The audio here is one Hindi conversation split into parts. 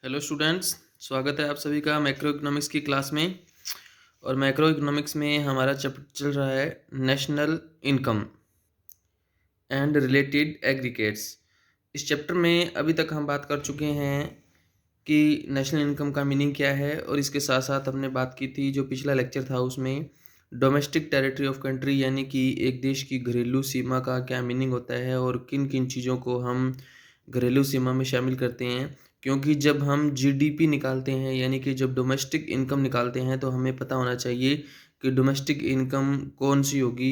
हेलो स्टूडेंट्स, स्वागत है आप सभी का मैक्रो इकोनॉमिक्स की क्लास में। और मैक्रो इकोनॉमिक्स में हमारा चैप्टर चल रहा है national income and related aggregates. इस चैप्टर में अभी तक हम बात कर चुके हैं कि नेशनल इनकम का मीनिंग क्या है, और इसके साथ साथ हमने बात की थी जो पिछला लेक्चर था उसमें डोमेस्टिक टेरिटरी ऑफ कंट्री यानी कि एक देश की घरेलू सीमा का क्या मीनिंग होता है और किन किन चीज़ों को हम घरेलू सीमा में शामिल करते हैं। क्योंकि जब हम जीडीपी निकालते हैं यानी कि जब डोमेस्टिक इनकम निकालते हैं तो हमें पता होना चाहिए कि डोमेस्टिक इनकम कौन सी होगी,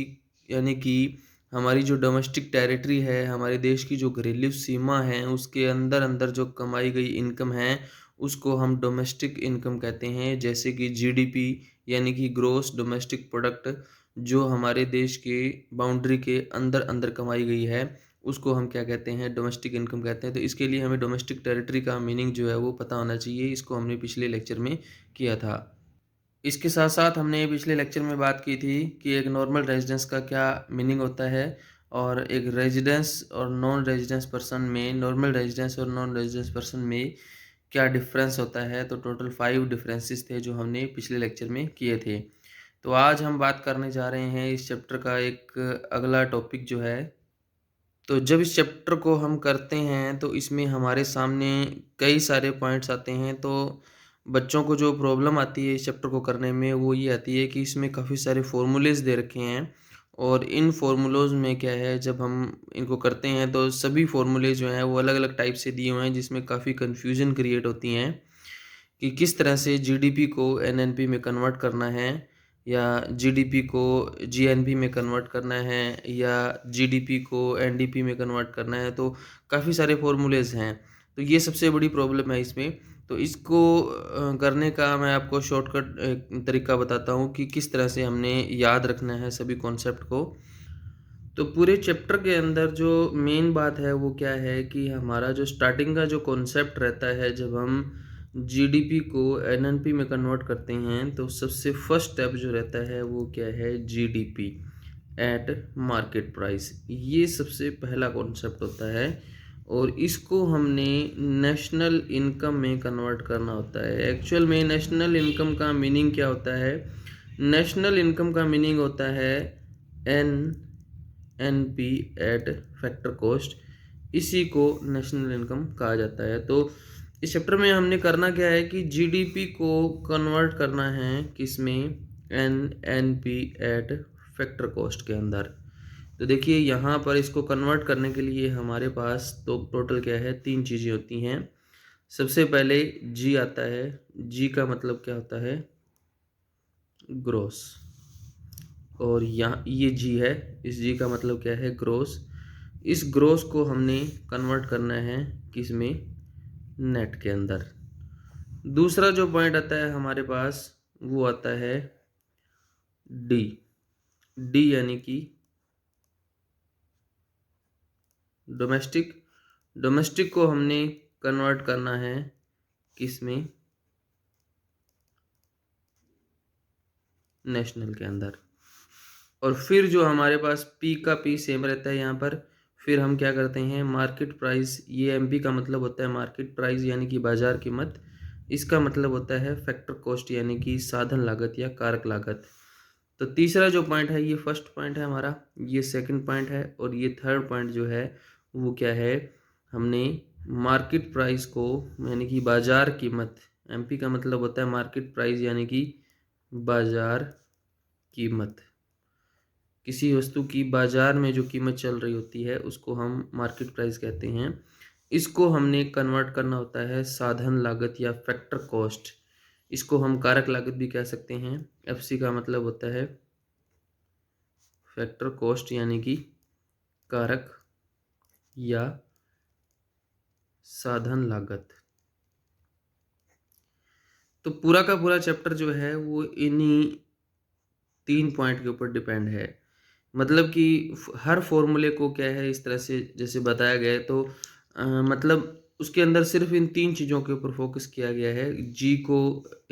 यानी कि हमारी जो डोमेस्टिक टेरिटरी है, हमारे देश की जो घरेलू सीमा है उसके अंदर अंदर जो कमाई गई इनकम है उसको हम डोमेस्टिक इनकम कहते हैं। जैसे कि जीडीपी यानी कि ग्रोस डोमेस्टिक प्रोडक्ट, जो हमारे देश के बाउंड्री के अंदर अंदर कमाई गई है उसको हम क्या कहते हैं, डोमेस्टिक इनकम कहते हैं। तो इसके लिए हमें डोमेस्टिक टेरिटरी का मीनिंग जो है वो पता होना चाहिए। इसको हमने पिछले लेक्चर में किया था। इसके साथ साथ हमने पिछले लेक्चर में बात की थी कि एक नॉर्मल रेजिडेंस का क्या मीनिंग होता है, और एक रेजिडेंस और नॉन रेजिडेंस पर्सन में, नॉर्मल रेजिडेंस और नॉन रेजिडेंस पर्सन में क्या डिफरेंस होता है। तो टोटल 5 डिफरेंसेस थे जो हमने पिछले लेक्चर में किए थे। तो आज हम बात करने जा रहे हैं इस चैप्टर का एक अगला टॉपिक जो है। तो जब इस चैप्टर को हम करते हैं तो इसमें हमारे सामने कई सारे पॉइंट्स आते हैं। तो बच्चों को जो प्रॉब्लम आती है इस चैप्टर को करने में वो ये आती है कि इसमें काफ़ी सारे फॉर्मूलेज दे रखे हैं, और इन फार्मूलोज में क्या है, जब हम इनको करते हैं तो सभी फार्मूले जो हैं वो अलग अलग टाइप से दिए हुए हैं, जिसमें काफ़ी कन्फ्यूजन क्रिएट होती हैं कि किस तरह से जीडीपी को एनएनपी में कन्वर्ट करना है, या जीडीपी को जीएनपी में कन्वर्ट करना है, या जीडीपी को एनडीपी में कन्वर्ट करना है। तो काफ़ी सारे फॉर्मूलेज हैं। तो ये सबसे बड़ी प्रॉब्लम है इसमें। तो इसको करने का मैं आपको शॉर्टकट तरीका बताता हूँ कि किस तरह से हमने याद रखना है सभी कॉन्सेप्ट को। तो पूरे चैप्टर के अंदर जो मेन बात है वो क्या है कि हमारा जो स्टार्टिंग का जो कॉन्सेप्ट रहता है, जब हम जीडीपी को एनएनपी में कन्वर्ट करते हैं तो सबसे फर्स्ट स्टेप जो रहता है वो क्या है, जीडीपी एट मार्केट प्राइस। ये सबसे पहला कॉन्सेप्ट होता है, और इसको हमने नेशनल इनकम में कन्वर्ट करना होता है। एक्चुअल में नेशनल इनकम का मीनिंग क्या होता है? नेशनल इनकम का मीनिंग होता है एनपी एट फैक्टर कॉस्ट। इसी को नेशनल इनकम कहा जाता है। तो इस चैप्टर में हमने करना क्या है कि जीडीपी को कन्वर्ट करना है किसमें, एनपी एट फैक्टर कॉस्ट के अंदर। तो देखिए यहाँ पर इसको कन्वर्ट करने के लिए हमारे पास तो टोटल क्या है, 3 चीज़ें होती हैं। सबसे पहले जी आता है। जी का मतलब क्या होता है, ग्रोस। और यहाँ ये जी है, इस जी का मतलब क्या है, ग्रोस। इस ग्रोस को हमने कन्वर्ट करना है किस में, नेट के अंदर। दूसरा जो पॉइंट आता है हमारे पास वो आता है डी। डी यानी कि डोमेस्टिक। डोमेस्टिक को हमने कन्वर्ट करना है किस में, नेशनल के अंदर। और फिर जो हमारे पास पी का पी सेम रहता है यहाँ पर। फिर हम क्या करते हैं, मार्केट प्राइस। ये एमपी का मतलब होता है मार्केट प्राइस यानी कि बाजार कीमत। इसका मतलब होता है फैक्टर कॉस्ट यानी कि साधन लागत या कारक लागत। तो तीसरा जो पॉइंट है, ये फर्स्ट पॉइंट है हमारा, ये सेकंड पॉइंट है, और ये थर्ड पॉइंट जो है वो क्या है, हमने मार्केट प्राइस को यानी कि बाजार कीमत। एमपी का मतलब होता है मार्केट प्राइस यानी कि बाजार कीमत। किसी वस्तु की बाजार में जो कीमत चल रही होती है उसको हम मार्केट प्राइस कहते हैं। इसको हमने कन्वर्ट करना होता है साधन लागत या फैक्टर कॉस्ट। इसको हम कारक लागत भी कह सकते हैं। एफसी का मतलब होता है फैक्टर कॉस्ट यानी कि कारक या साधन लागत। तो पूरा का पूरा चैप्टर जो है वो इन्हीं 3 पॉइंट के ऊपर डिपेंड है। मतलब कि हर फॉर्मूले को क्या है, इस तरह से जैसे बताया गया है, तो मतलब उसके अंदर सिर्फ इन 3 चीज़ों के ऊपर फोकस किया गया है। जी को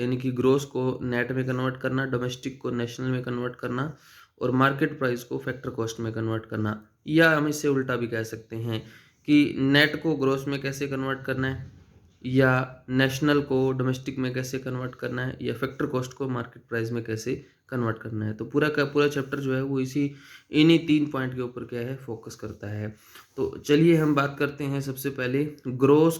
यानी कि ग्रोस को नेट में कन्वर्ट करना, डोमेस्टिक को नेशनल में कन्वर्ट करना, और मार्केट प्राइस को फैक्टर कॉस्ट में कन्वर्ट करना। या हम इससे उल्टा भी कह सकते हैं कि नेट को ग्रोस में कैसे कन्वर्ट करना है, या नेशनल को डोमेस्टिक में कैसे कन्वर्ट करना है, या फैक्टर कॉस्ट को मार्केट प्राइस में कैसे कन्वर्ट करना है। तो पूरा का पूरा चैप्टर जो है वो इन्हीं 3 पॉइंट के ऊपर क्या है, फोकस करता है। तो चलिए हम बात करते हैं सबसे पहले ग्रोस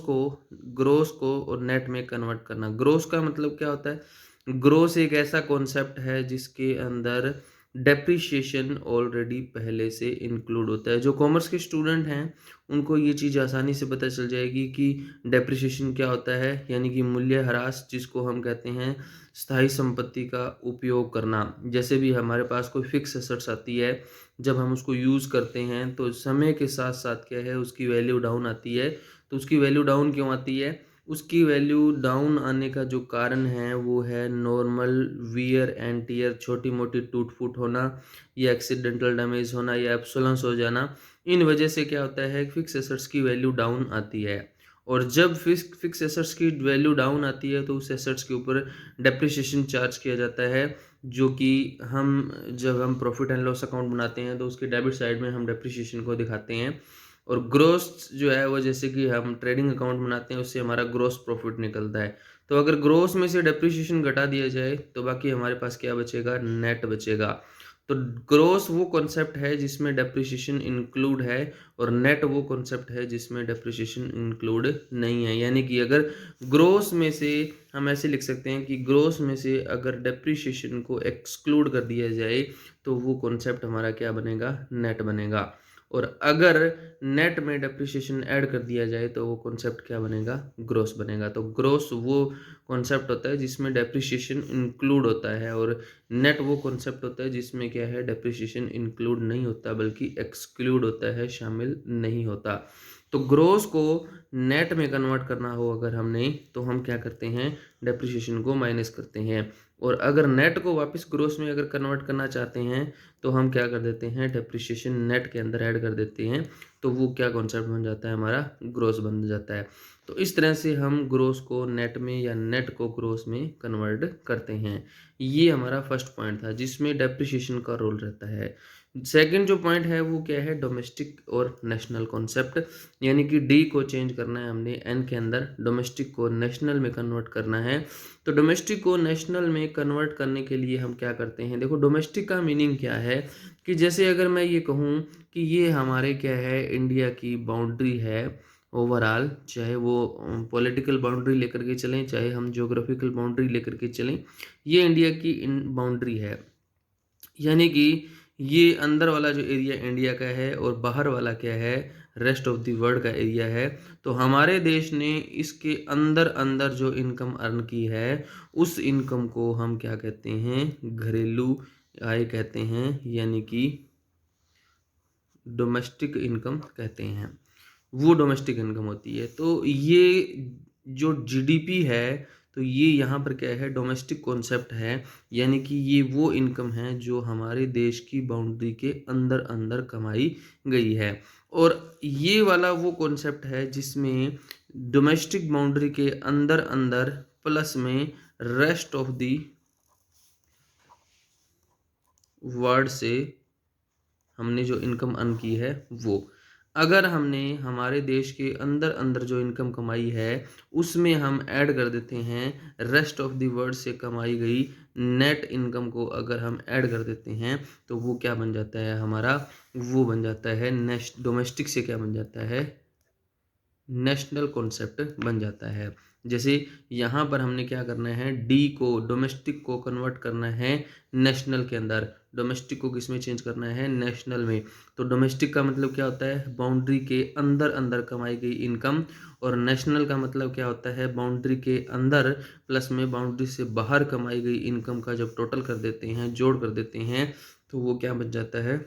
को और नेट में कन्वर्ट करना। ग्रोस का मतलब क्या होता है? ग्रोस एक ऐसा कॉन्सेप्ट है जिसके अंदर डेप्रिशिएशन ऑलरेडी पहले से इंक्लूड होता है। जो कॉमर्स के स्टूडेंट हैं उनको ये चीज़ आसानी से पता चल जाएगी कि डेप्रिशिएशन क्या होता है, यानी कि मूल्यह्रास, जिसको हम कहते हैं स्थायी संपत्ति का उपयोग करना। जैसे भी हमारे पास कोई फिक्स एसेट्स आती है, जब हम उसको यूज़ करते हैं तो समय के साथ साथ क्या है, उसकी वैल्यू डाउन आती है। तो उसकी वैल्यू डाउन क्यों आती है? उसकी वैल्यू डाउन आने का जो कारण है वो है नॉर्मल वियर एंड टियर, छोटी मोटी टूट फूट होना या एक्सीडेंटल डैमेज होना या एब्सोलेंस हो जाना। इन वजह से क्या होता है, फिक्स एसेट्स की वैल्यू डाउन आती है। और जब फिक्स एसेट्स की वैल्यू डाउन आती है तो उस एसेट्स के ऊपर डेप्रिसिएशन चार्ज किया जाता है, जो कि जब हम प्रॉफिट एंड लॉस अकाउंट बनाते हैं तो उसके डेबिट साइड में हम डेप्रिसिएशन को दिखाते हैं। और ग्रोस जो है वो, जैसे कि हम ट्रेडिंग अकाउंट बनाते हैं, उससे हमारा ग्रोस प्रॉफिट निकलता है। तो अगर ग्रोस में से डेप्रिसिएशन घटा दिया जाए तो बाकी हमारे पास क्या बचेगा? नेट बचेगा। तो ग्रोस वो कॉन्सेप्ट है जिसमें डेप्रिसिएशन इंक्लूड है, और नेट वो कॉन्सेप्ट है जिसमें डेप्रिसिएशन इंक्लूड नहीं है। यानी कि अगर ग्रोस में से, हम ऐसे लिख सकते हैं कि ग्रोस में से अगर डेप्रिसिएशन को एक्सक्लूड कर दिया जाए तो वो कॉन्सेप्ट हमारा क्या बनेगा? नेट बनेगा। और अगर नेट में डेप्रिसिएशन ऐड कर दिया जाए तो वो कॉन्सेप्ट क्या बनेगा? ग्रोस बनेगा। तो ग्रोस वो कॉन्सेप्ट होता है जिसमें डेप्रिसिएशन इंक्लूड होता है, और नेट वो कॉन्सेप्ट होता है जिसमें क्या है, डेप्रिसिएशन इंक्लूड नहीं होता बल्कि एक्सक्लूड होता है, शामिल नहीं होता। तो ग्रोस को नेट में कन्वर्ट करना हो अगर हमने, तो हम क्या करते हैं? डेप्रिसिएशन को माइनस करते हैं। और अगर नेट को वापस ग्रोस में अगर कन्वर्ट करना चाहते हैं तो हम क्या कर देते हैं? डेप्रिसिएशन नेट के अंदर ऐड कर देते हैं। तो वो क्या कॉन्सेप्ट बन जाता है? हमारा ग्रोस बन जाता है। तो इस तरह से हम ग्रोस को नेट में या नेट को ग्रोस में कन्वर्ट करते हैं। ये हमारा फर्स्ट पॉइंट था जिसमें डेप्रिसिएशन का रोल रहता है। सेकंड जो पॉइंट है वो क्या है? डोमेस्टिक और नेशनल कॉन्सेप्ट, यानी कि डी को चेंज करना है हमने एन के अंदर, डोमेस्टिक को नेशनल में कन्वर्ट करना है। तो डोमेस्टिक को नेशनल में कन्वर्ट करने के लिए हम क्या करते हैं? देखो, डोमेस्टिक का मीनिंग क्या है कि जैसे अगर मैं ये कहूँ कि ये हमारे क्या है, इंडिया की बाउंड्री है ओवरऑल, चाहे वो पॉलिटिकल बाउंड्री लेकर के चलें, चाहे हम ज्योग्राफिकल बाउंड्री लेकर के चलें, ये इंडिया की बाउंड्री है। यानी कि ये अंदर वाला जो एरिया इंडिया का है और बाहर वाला क्या है? रेस्ट ऑफ द वर्ल्ड का एरिया है। तो हमारे देश ने इसके अंदर अंदर जो इनकम अर्न की है, उस इनकम को हम क्या कहते हैं? घरेलू आय कहते हैं, यानी कि डोमेस्टिक इनकम कहते हैं। वो डोमेस्टिक इनकम होती है। तो ये जो जीडीपी है, तो ये यहाँ पर क्या है? डोमेस्टिक कॉन्सेप्ट है। यानी कि ये वो इनकम है जो हमारे देश की बाउंड्री के अंदर अंदर कमाई गई है। और ये वाला वो कॉन्सेप्ट है जिसमें डोमेस्टिक बाउंड्री के अंदर अंदर प्लस में रेस्ट ऑफ द वर्ल्ड से हमने जो इनकम अर्न की है वो, अगर हमने हमारे देश के अंदर अंदर जो इनकम कमाई है उसमें हम ऐड कर देते हैं रेस्ट ऑफ द वर्ल्ड से कमाई गई नेट इनकम को, अगर हम ऐड कर देते हैं तो वो क्या बन जाता है हमारा? वो बन जाता है डोमेस्टिक से क्या बन जाता है? नेशनल कॉन्सेप्ट बन जाता है। जैसे यहाँ पर हमने क्या करना है? डी को, डोमेस्टिक को कन्वर्ट करना है नेशनल के अंदर। डोमेस्टिक को किस में चेंज करना है? नेशनल में। तो डोमेस्टिक का मतलब क्या होता है? बाउंड्री के अंदर अंदर कमाई गई इनकम। और नेशनल का मतलब क्या होता है? बाउंड्री के अंदर प्लस में बाउंड्री से बाहर कमाई गई इनकम का जब टोटल कर देते हैं, जोड़ कर देते हैं, तो वो क्या बन जाता है?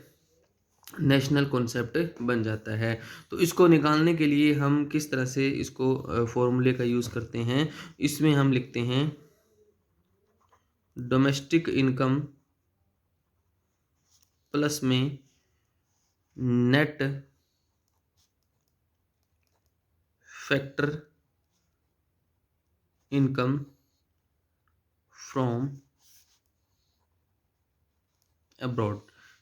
नेशनल कॉन्सेप्ट बन जाता है। तो इसको निकालने के लिए हम किस तरह से इसको फॉर्मूले का यूज़ करते हैं? इसमें हम लिखते हैं डोमेस्टिक इनकम प्लस में net factor income from abroad,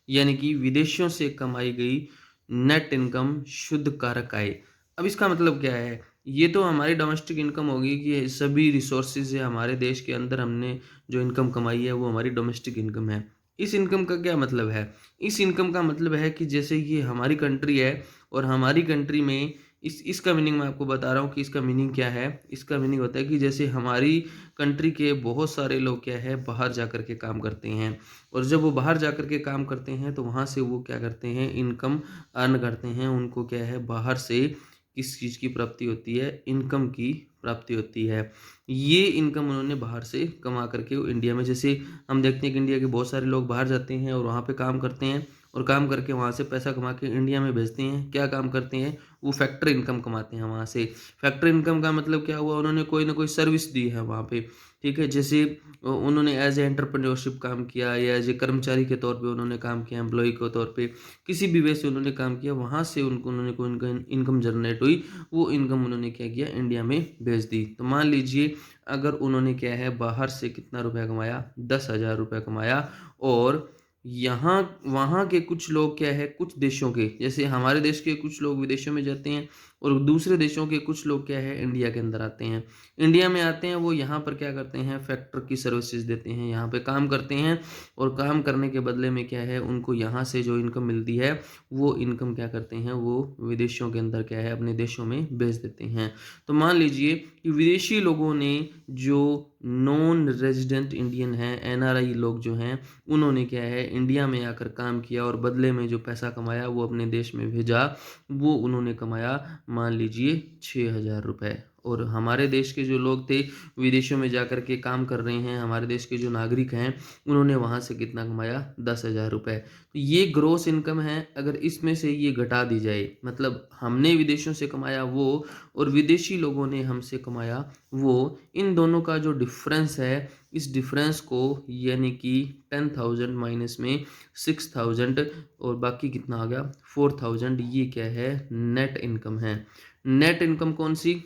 यानी कि विदेशों से कमाई गई नेट इनकम, शुद्ध कारक आय। अब इसका मतलब क्या है? ये तो हमारी डोमेस्टिक इनकम होगी कि सभी रिसोर्सेज है हमारे देश के अंदर हमने जो इनकम कमाई है वो हमारी डोमेस्टिक इनकम है। इस इनकम का क्या मतलब है? इस इनकम का मतलब है कि जैसे ये हमारी कंट्री है और हमारी कंट्री में इसका मीनिंग मैं आपको बता रहा हूँ कि इसका मीनिंग क्या है। इसका मीनिंग होता है कि जैसे हमारी कंट्री के बहुत सारे लोग क्या है बाहर जा कर के काम करते हैं, और जब वो बाहर जा कर के काम करते हैं तो वहाँ से वो क्या करते हैं, इनकम अर्न करते हैं। उनको क्या है बाहर से किस चीज़ की प्राप्ति होती है, इनकम की प्राप्ति होती है। ये इनकम उन्होंने बाहर से कमा करके वो इंडिया में, जैसे हम देखते हैं कि इंडिया के बहुत सारे लोग बाहर जाते हैं और वहाँ पे काम करते हैं, और काम करके वहाँ से पैसा कमा के इंडिया में भेजते हैं। क्या काम करते हैं? वो फैक्टर इनकम कमाते हैं वहाँ से। फैक्टर इनकम का मतलब क्या हुआ, उन्होंने कोई ना कोई सर्विस दी है वहाँ पे, ठीक है। जैसे उन्होंने एज ए एंटरप्रेन्योरशिप काम किया, या एज ए कर्मचारी के तौर पे उन्होंने काम किया, एम्प्लॉय के तौर पे किसी भी वे से उन्होंने काम किया, वहाँ से उनको उन्होंने कोई इनकम जनरेट हुई, वो इनकम उन्होंने क्या किया, इंडिया में भेज दी। तो मान लीजिए अगर उन्होंने क्या है बाहर से कितना रुपया कमाया, 10,000 रुपया कमाया, और यहाँ वहाँ के कुछ लोग क्या है, कुछ देशों के, जैसे हमारे देश के कुछ लोग विदेशों में जाते हैं, और दूसरे देशों के कुछ लोग क्या है इंडिया के अंदर आते हैं। इंडिया में आते हैं, वो यहाँ पर क्या करते हैं, फैक्टर की सर्विसेज देते हैं, यहाँ पे काम करते हैं, और काम करने के बदले में क्या है उनको यहाँ से जो इनकम मिलती है वो इनकम क्या करते हैं, वो विदेशों के अंदर क्या है अपने देशों में भेज देते हैं। तो मान लीजिए कि विदेशी लोगों ने, जो नॉन रेजिडेंट इंडियन हैं, एनआरआई लोग जो हैं, उन्होंने क्या है इंडिया में आकर काम किया और बदले में जो पैसा कमाया वो अपने देश में भेजा। वो उन्होंने कमाया मान लीजिए 6,000 रुपये। और हमारे देश के जो लोग थे विदेशों में जाकर के काम कर रहे हैं, हमारे देश के जो नागरिक हैं, उन्होंने वहाँ से कितना कमाया, 10,000 रुपये। तो ये ग्रोस इनकम है। अगर इसमें से ये घटा दी जाए, मतलब हमने विदेशों से कमाया वो, और विदेशी लोगों ने हमसे कमाया वो, इन दोनों का जो डिफरेंस है, इस डिफरेंस को यानी कि 10,000 माइनस में 6,000 और बाकी कितना आ गया 4,000, ये क्या है, नेट इनकम है। नेट इनकम कौन सी?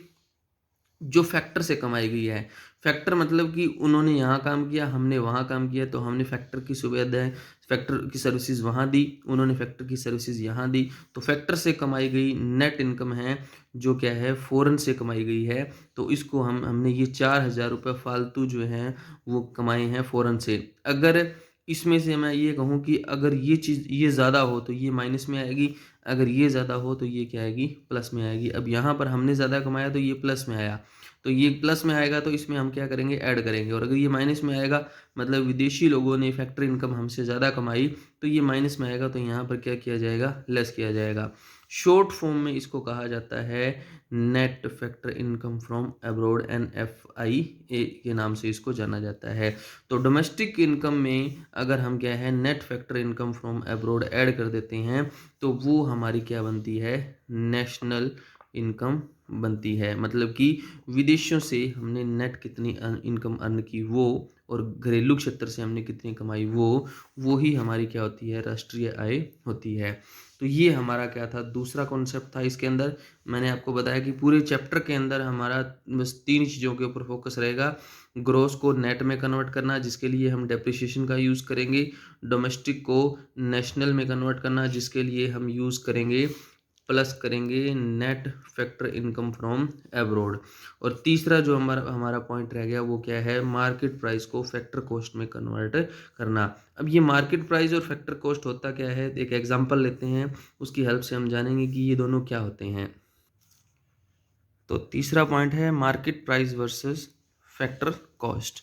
जो फैक्टर से कमाई गई है। फैक्टर मतलब कि उन्होंने यहाँ काम किया, हमने वहाँ काम किया, तो हमने फैक्टर की सुविधाएं, फैक्टर की सर्विसेज वहाँ दी, उन्होंने फैक्टर की सर्विसेज यहाँ दी। तो फैक्टर से कमाई गई नेट इनकम है, जो क्या है फॉरेन से कमाई गई है। तो इसको हमने ये 4,000 रुपये फालतू जो हैं वो कमाए हैं फॉरेन से। अगर इसमें से मैं ये कहूँ कि अगर ये चीज़ ये ज़्यादा हो तो ये माइनस में आएगी, अगर ये ज़्यादा हो तो ये क्या आएगी, प्लस में आएगी। अब यहाँ पर हमने ज़्यादा कमाया तो ये प्लस में आया, तो ये प्लस में आएगा तो इसमें हम क्या करेंगे, ऐड करेंगे। और अगर ये माइनस में आएगा, मतलब विदेशी लोगों ने फैक्ट्री इनकम हमसे ज़्यादा कमाई, तो ये माइनस में आएगा, तो यहाँ पर क्या किया जाएगा, लेस किया जाएगा। शॉर्ट फॉर्म में इसको कहा जाता है net factor income from abroad, NFIA के नाम से इसको जाना जाता है। तो डोमेस्टिक इनकम में अगर हम क्या है net factor income from abroad add कर देते हैं, तो वो हमारी क्या बनती है, नेशनल इनकम बनती है। मतलब कि विदेशों से हमने नेट कितनी इनकम अर्न की वो, और घरेलू क्षेत्र से हमने कितनी कमाई वो ही हमारी क्या होती है, राष्ट्रीय आय होती है। तो ये हमारा क्या था, दूसरा कॉन्सेप्ट था। इसके अंदर मैंने आपको बताया कि पूरे चैप्टर के अंदर हमारा बस 3 चीज़ों के ऊपर फोकस रहेगा। ग्रोस को नेट में कन्वर्ट करना, जिसके लिए हम डेप्रिसिएशन का यूज़ करेंगे। डोमेस्टिक को नेशनल में कन्वर्ट करना, जिसके लिए हम यूज़ करेंगे प्लस करेंगे net factor income from abroad. और तीसरा जो हमारा हमारा पॉइंट रह गया वो क्या है, मार्केट प्राइस को फैक्टर कॉस्ट में कन्वर्ट करना। अब ये मार्केट प्राइस और फैक्टर कॉस्ट होता क्या है, एक एग्जांपल लेते हैं, उसकी हेल्प से हम जानेंगे कि ये दोनों क्या होते हैं। तो तीसरा पॉइंट है market price versus factor cost.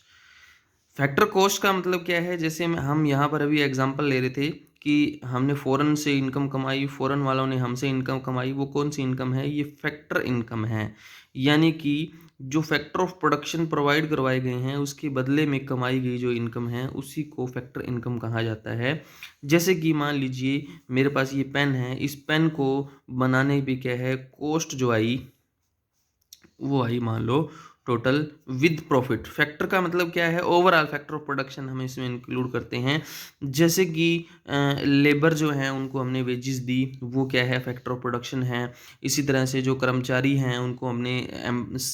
Factor cost का मतलब क्या है, जैसे हम यहाँ पर अभी एग्जांपल ले रहे थे कि हमने फ़ॉरेन से इनकम कमाई, फ़ॉरेन वालों ने हमसे इनकम कमाई, वो कौन सी इनकम है, ये फैक्टर इनकम है। यानी कि जो फैक्टर ऑफ प्रोडक्शन प्रोवाइड करवाए गए हैं उसके बदले में कमाई गई जो इनकम है उसी को फैक्टर इनकम कहा जाता है। जैसे कि मान लीजिए मेरे पास ये पेन है, इस पेन को बनाने पे क्या है कॉस्ट जो आई वो आई मान लो टोटल विद प्रॉफिट। फैक्टर का मतलब क्या है, ओवरऑल फैक्टर ऑफ प्रोडक्शन हम इसमें इंक्लूड करते हैं। जैसे कि लेबर जो है उनको हमने वेजेस दी, वो क्या है, फैक्टर ऑफ प्रोडक्शन है। इसी तरह से जो कर्मचारी हैं उनको हमने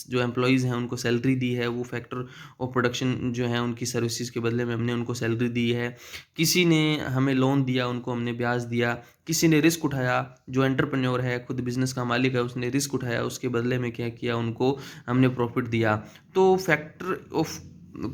जो एम्प्लॉयज़ हैं उनको सैलरी दी है, वो फैक्टर ऑफ प्रोडक्शन जो है, उनकी सर्विसेज के बदले में हमने उनको सैलरी दी है। किसी ने हमें लोन दिया, उनको हमने ब्याज दिया। किसी ने रिस्क उठाया, जो एंटरप्रेन्योर है, खुद बिजनेस का मालिक है, उसने रिस्क उठाया, उसके बदले में क्या किया, उनको हमने प्रॉफिट दिया। तो फैक्टर ऑफ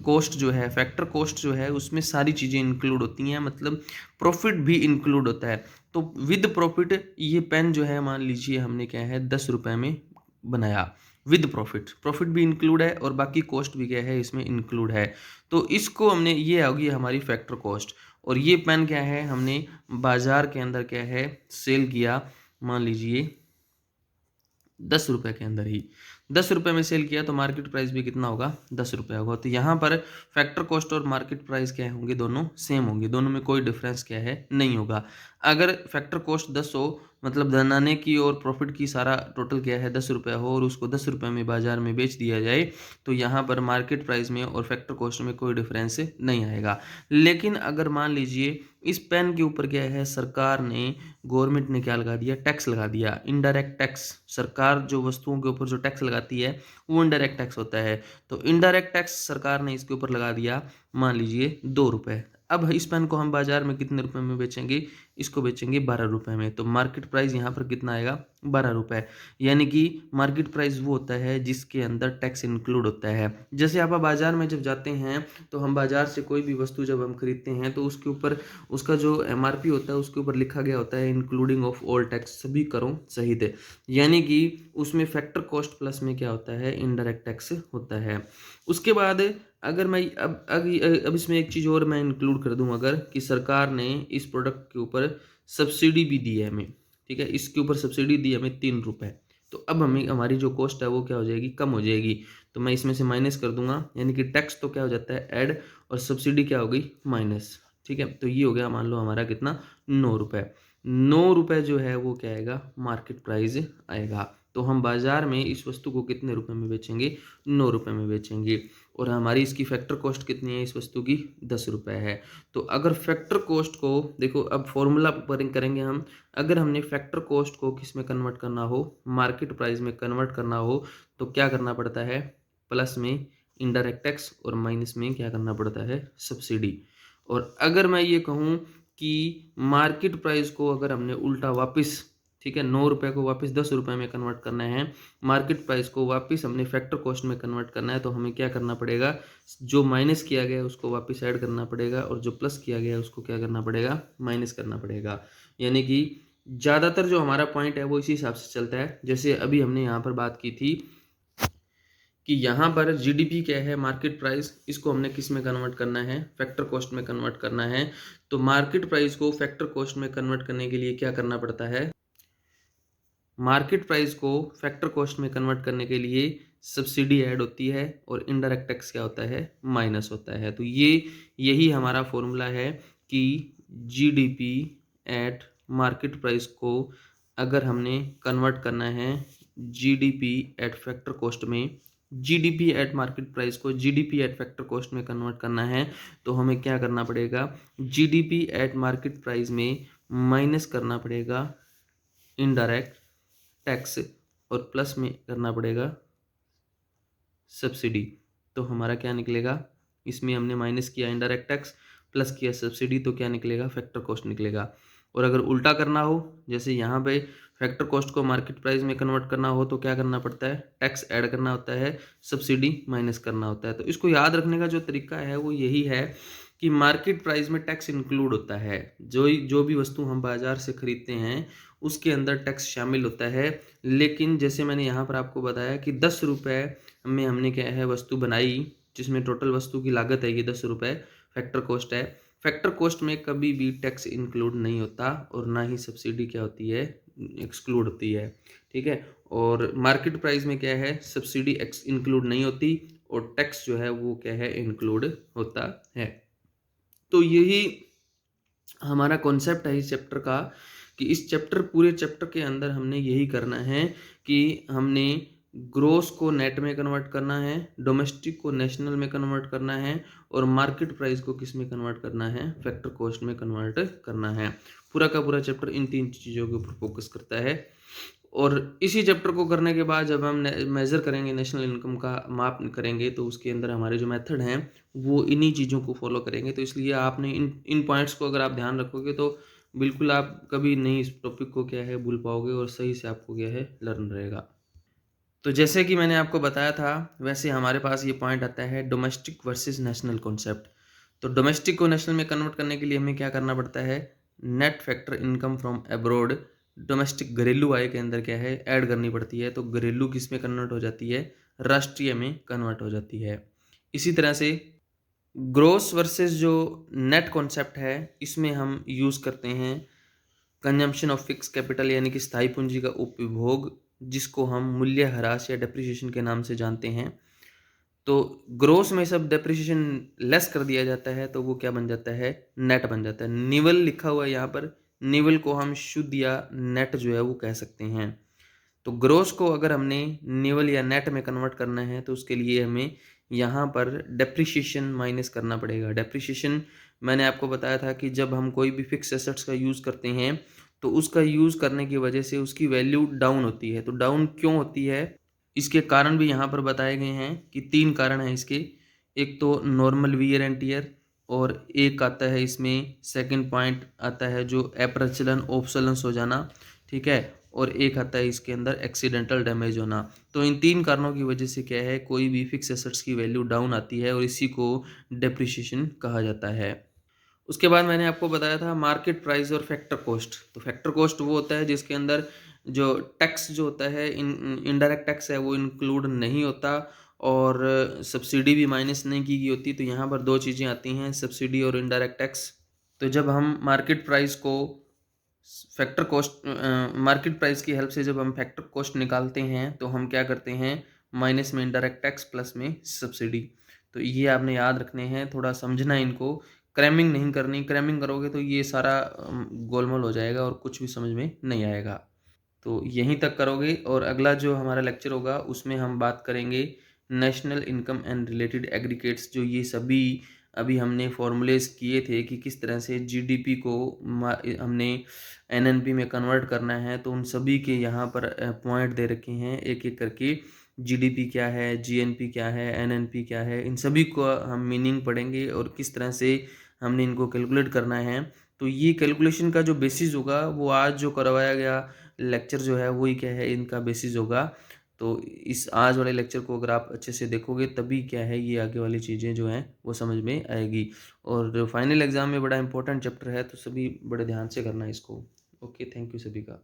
कॉस्ट जो है, फैक्टर कॉस्ट जो है, उसमें सारी चीज़ें इंक्लूड होती हैं, मतलब प्रॉफिट भी इंक्लूड होता है। तो विद प्रॉफिट ये पेन जो है, मान लीजिए हमने क्या है 10 रुपये में बनाया, विद प्रॉफिट, प्रॉफिट भी इंक्लूड है और बाकी कॉस्ट भी क्या है इसमें इंक्लूड है। तो इसको हमने, ये होगी हमारी फैक्टर कॉस्ट। और ये पेन क्या है, हमने बाजार के अंदर क्या है सेल किया, मान लीजिए 10 रुपये के अंदर ही 10 रुपये में सेल किया, तो मार्केट प्राइस भी कितना होगा, 10 रुपये होगा। तो यहाँ पर फैक्टर कॉस्ट और मार्केट प्राइस क्या होंगे, दोनों सेम होंगे, दोनों में कोई डिफरेंस क्या है नहीं होगा। अगर फैक्टर कॉस्ट 10 हो, मतलब बनाने की और प्रॉफिट की सारा टोटल क्या है 10 रुपये हो, और उसको 10 रुपये में बाजार में बेच दिया जाए, तो यहाँ पर मार्केट प्राइस में और फैक्टर कॉस्ट में कोई डिफरेंस नहीं आएगा। लेकिन अगर मान लीजिए इस पेन के ऊपर क्या है, सरकार ने, गवर्नमेंट ने क्या लगा दिया, टैक्स लगा दिया, इनडायरेक्ट टैक्स। सरकार जो वस्तुओं के ऊपर जो टैक्स लगाती है वो इनडायरेक्ट टैक्स होता है। तो इनडायरेक्ट टैक्स सरकार ने इसके ऊपर लगा दिया, मान लीजिए 2 रुपये। अब इस पेन को हम बाजार में कितने रुपए में बेचेंगे, इसको बेचेंगे 12 रुपये में। तो मार्केट प्राइस यहाँ पर कितना आएगा, 12 रुपये। यानी कि मार्केट प्राइस वो होता है जिसके अंदर टैक्स इंक्लूड होता है। जैसे आप बाजार में जब जाते हैं, तो हम बाजार से कोई भी वस्तु जब हम खरीदते हैं, तो उसके ऊपर उसका जो एमआरपी होता है उसके ऊपर लिखा गया होता है इंक्लूडिंग ऑफ ऑल टैक्स, सभी करों सहित। यानी कि उसमें फैक्टर कॉस्ट प्लस में क्या होता है, इनडायरेक्ट टैक्स होता है। उसके बाद अगर मैं अब इसमें एक चीज़ और मैं इंक्लूड कर दूं, अगर कि सरकार ने इस प्रोडक्ट के ऊपर सब्सिडी भी दी है हमें, ठीक है, इसके ऊपर सब्सिडी दी हमें 3 रुपये, तो अब हमें हमारी जो कॉस्ट है वो क्या हो जाएगी, कम हो जाएगी। तो मैं इसमें से माइनस कर दूंगा, यानी कि टैक्स तो क्या हो जाता है ऐड, और सब्सिडी क्या हो गई माइनस। ठीक है, तो ये हो गया मान लो हमारा कितना, 9 रुपये। 9 रुपये जो है वो क्या आएगा, मार्केट प्राइस आएगा। तो हम बाजार में इस वस्तु को कितने रुपए में बेचेंगे, 9 रुपये में बेचेंगे। और हमारी इसकी फैक्टर कॉस्ट कितनी है इस वस्तु की, 10 रुपये है। तो अगर फैक्टर कॉस्ट को देखो, अब फॉर्मूला पर करेंगे हम। अगर हमने फैक्टर कॉस्ट को किस में कन्वर्ट करना हो, मार्केट प्राइस में कन्वर्ट करना हो, तो क्या करना पड़ता है, प्लस में इनडायरेक्ट टैक्स और माइनस में क्या करना पड़ता है, सब्सिडी। और अगर मैं ये कहूँ कि मार्केट प्राइस को अगर हमने उल्टा वापस, ठीक है, 9 रुपये को वापस 10 रुपये में कन्वर्ट करना है, मार्केट प्राइस को वापस हमने फैक्टर कॉस्ट में कन्वर्ट करना है, तो हमें क्या करना पड़ेगा, जो माइनस किया गया है उसको वापस ऐड करना पड़ेगा, और जो प्लस किया गया है उसको क्या करना पड़ेगा, माइनस करना पड़ेगा। यानी कि ज़्यादातर जो हमारा पॉइंट है वो इसी हिसाब से चलता है। जैसे अभी हमने यहाँ पर बात की थी कि यहाँ पर जीडीपी क्या है, मार्केट प्राइस, इसको हमने किस में कन्वर्ट करना है, फैक्टर कॉस्ट में कन्वर्ट करना है। तो मार्केट प्राइस को फैक्टर कॉस्ट में कन्वर्ट करने के लिए क्या करना पड़ता है, मार्केट प्राइस को फैक्टर कॉस्ट में कन्वर्ट करने के लिए सब्सिडी ऐड होती है, और इनडायरेक्ट टैक्स क्या होता है, माइनस होता है। तो ये यही हमारा फॉर्मूला है कि जीडीपी एट मार्केट प्राइस को अगर हमने कन्वर्ट करना है जीडीपी एट फैक्टर कॉस्ट में, जीडीपी एट मार्केट प्राइस को जीडीपी एट फैक्टर कॉस्ट में कन्वर्ट करना है, तो हमें क्या करना पड़ेगा, जीडीपी एट मार्केट प्राइस में माइनस करना पड़ेगा इनडायरेक्ट टैक्स, और प्लस में करना पड़ेगा सब्सिडी। तो हमारा क्या निकलेगा, इसमें हमने माइनस किया इनडायरेक्ट टैक्स, प्लस किया सब्सिडी, तो क्या निकलेगा, फैक्टर कॉस्ट निकलेगा। और अगर उल्टा करना हो, जैसे यहाँ पे फैक्टर कॉस्ट को मार्केट प्राइस में कन्वर्ट करना हो, तो क्या करना पड़ता है, टैक्स ऐड करना होता है, सब्सिडी माइनस करना होता है। तो इसको याद रखने का जो तरीका है वो यही है कि मार्केट प्राइस में टैक्स इंक्लूड होता है, जो भी वस्तु हम बाजार से खरीदते हैं उसके अंदर टैक्स शामिल होता है। लेकिन जैसे मैंने यहाँ पर आपको बताया कि 10 रुपये में हमने क्या है वस्तु बनाई, जिसमें टोटल वस्तु की लागत है ये 10 रुपये, फैक्टर कॉस्ट है। फैक्टर कॉस्ट में कभी भी टैक्स इंक्लूड नहीं होता, और ना ही सब्सिडी क्या होती है, एक्सक्लूड होती है। ठीक है, और मार्केट प्राइस में क्या है, सब्सिडी इंक्लूड नहीं होती, और टैक्स जो है वो क्या है, इंक्लूड होता है। तो यही हमारा कॉन्सेप्ट है इस चैप्टर का, कि इस चैप्टर, पूरे चैप्टर के अंदर हमने यही करना है कि हमने ग्रोस को नेट में कन्वर्ट करना है, डोमेस्टिक को नेशनल में कन्वर्ट करना है और मार्केट प्राइस को किस में कन्वर्ट करना है, फैक्टर कॉस्ट में कन्वर्ट करना है। पूरा का पूरा चैप्टर इन 3 चीज़ों के ऊपर फोकस करता है। और इसी चैप्टर को करने के बाद जब हम मेज़र करेंगे, नेशनल इनकम का माप करेंगे, तो उसके अंदर हमारे जो मेथड हैं वो इन्हीं चीज़ों को फॉलो करेंगे। तो इसलिए आपने इन इन पॉइंट्स को अगर आप ध्यान रखोगे तो बिल्कुल आप कभी नहीं इस टॉपिक को क्या है भूल पाओगे और सही से आपको क्या है लर्न रहेगा। तो जैसे कि मैंने आपको बताया था, वैसे हमारे पास ये पॉइंट आता है डोमेस्टिक वर्सेस नेशनल कॉन्सेप्ट। तो डोमेस्टिक को नेशनल में कन्वर्ट करने के लिए हमें क्या करना पड़ता है, net factor income from abroad domestic घरेलू आय के अंदर क्या है ऐड करनी पड़ती है। तो घरेलू किस में कन्वर्ट हो जाती है, राष्ट्रीय में कन्वर्ट हो जाती है। इसी तरह से ग्रोस वर्सेस जो नेट कॉन्सेप्ट है, इसमें हम यूज़ करते हैं कंजम्पशन ऑफ फिक्स कैपिटल यानी कि स्थायी पूंजी का उपभोग, जिसको हम मूल्य ह्रास या डेप्रिसिएशन के नाम से जानते हैं। तो ग्रोस में सब डेप्रिसिएशन लेस कर दिया जाता है तो वो क्या बन जाता है, नेट बन जाता है। निवल लिखा हुआ है यहाँ पर, निवल को हम शुद्ध या नेट जो है वो कह सकते हैं। तो ग्रोस को अगर हमने निवल या नेट में कन्वर्ट करना है तो उसके लिए हमें यहाँ पर डेप्रिसिएशन माइनस करना पड़ेगा। डेप्रिसिएशन मैंने आपको बताया था कि जब हम कोई भी फिक्स एसेट्स का यूज़ करते हैं तो उसका यूज़ करने की वजह से उसकी वैल्यू डाउन होती है। तो डाउन क्यों होती है, इसके कारण भी यहाँ पर बताए गए हैं कि 3 कारण हैं इसके। एक तो नॉर्मल वियर एंड टियर, और एक आता है इसमें सेकंड पॉइंट आता है जो अप्रचलन ऑब्सोलेंस हो जाना, ठीक है, और एक आता है इसके अंदर एक्सीडेंटल डैमेज होना। तो इन 3 कारणों की वजह से क्या है, कोई भी फिक्स एसेट्स की वैल्यू डाउन आती है और इसी को डेप्रिसिएशन कहा जाता है। उसके बाद मैंने आपको बताया था मार्केट प्राइस और फैक्टर कॉस्ट। तो फैक्टर कॉस्ट वो होता है जिसके अंदर जो टैक्स जो होता है, इनडायरेक्ट टैक्स है, वो इंक्लूड नहीं होता और सब्सिडी भी माइनस नहीं की गई होती। तो यहाँ पर 2 चीज़ें आती हैं, सब्सिडी और इनडायरेक्ट टैक्स। तो जब हम मार्केट प्राइस को फैक्टर कॉस्ट मार्केट प्राइस की हेल्प से जब हम फैक्टर कॉस्ट निकालते हैं तो हम क्या करते हैं, माइनस में इनडायरेक्ट टैक्स प्लस में सब्सिडी। तो ये आपने याद रखने हैं, थोड़ा समझना है इनको, क्रैमिंग नहीं करनी। क्रैमिंग करोगे तो ये सारा गोलमोल हो जाएगा और कुछ भी समझ में नहीं आएगा। तो यहीं तक करोगे और अगला जो हमारा लेक्चर होगा उसमें हम बात करेंगे national income and related aggregates. जो ये सभी अभी हमने फॉर्मूलेज किए थे कि किस तरह से जीडीपी को हमने एनएनपी में कन्वर्ट करना है, तो उन सभी के यहाँ पर पॉइंट दे रखे हैं एक एक करके। जीडीपी क्या है, जीएनपी क्या है, एनएनपी क्या है, इन सभी को हम मीनिंग पढ़ेंगे और किस तरह से हमने इनको कैलकुलेट करना है। तो ये कैलकुलेशन का जो बेसिस होगा वो आज जो करवाया गया लेक्चर जो है वही क्या है इनका बेसिस होगा। तो इस आज वाले लेक्चर को अगर आप अच्छे से देखोगे तभी क्या है ये आगे वाली चीज़ें जो हैं वो समझ में आएगी। और फाइनल एग्ज़ाम में बड़ा इंपॉर्टेंट चैप्टर है तो सभी बड़े ध्यान से करना इसको। ओके, थैंक यू सभी का।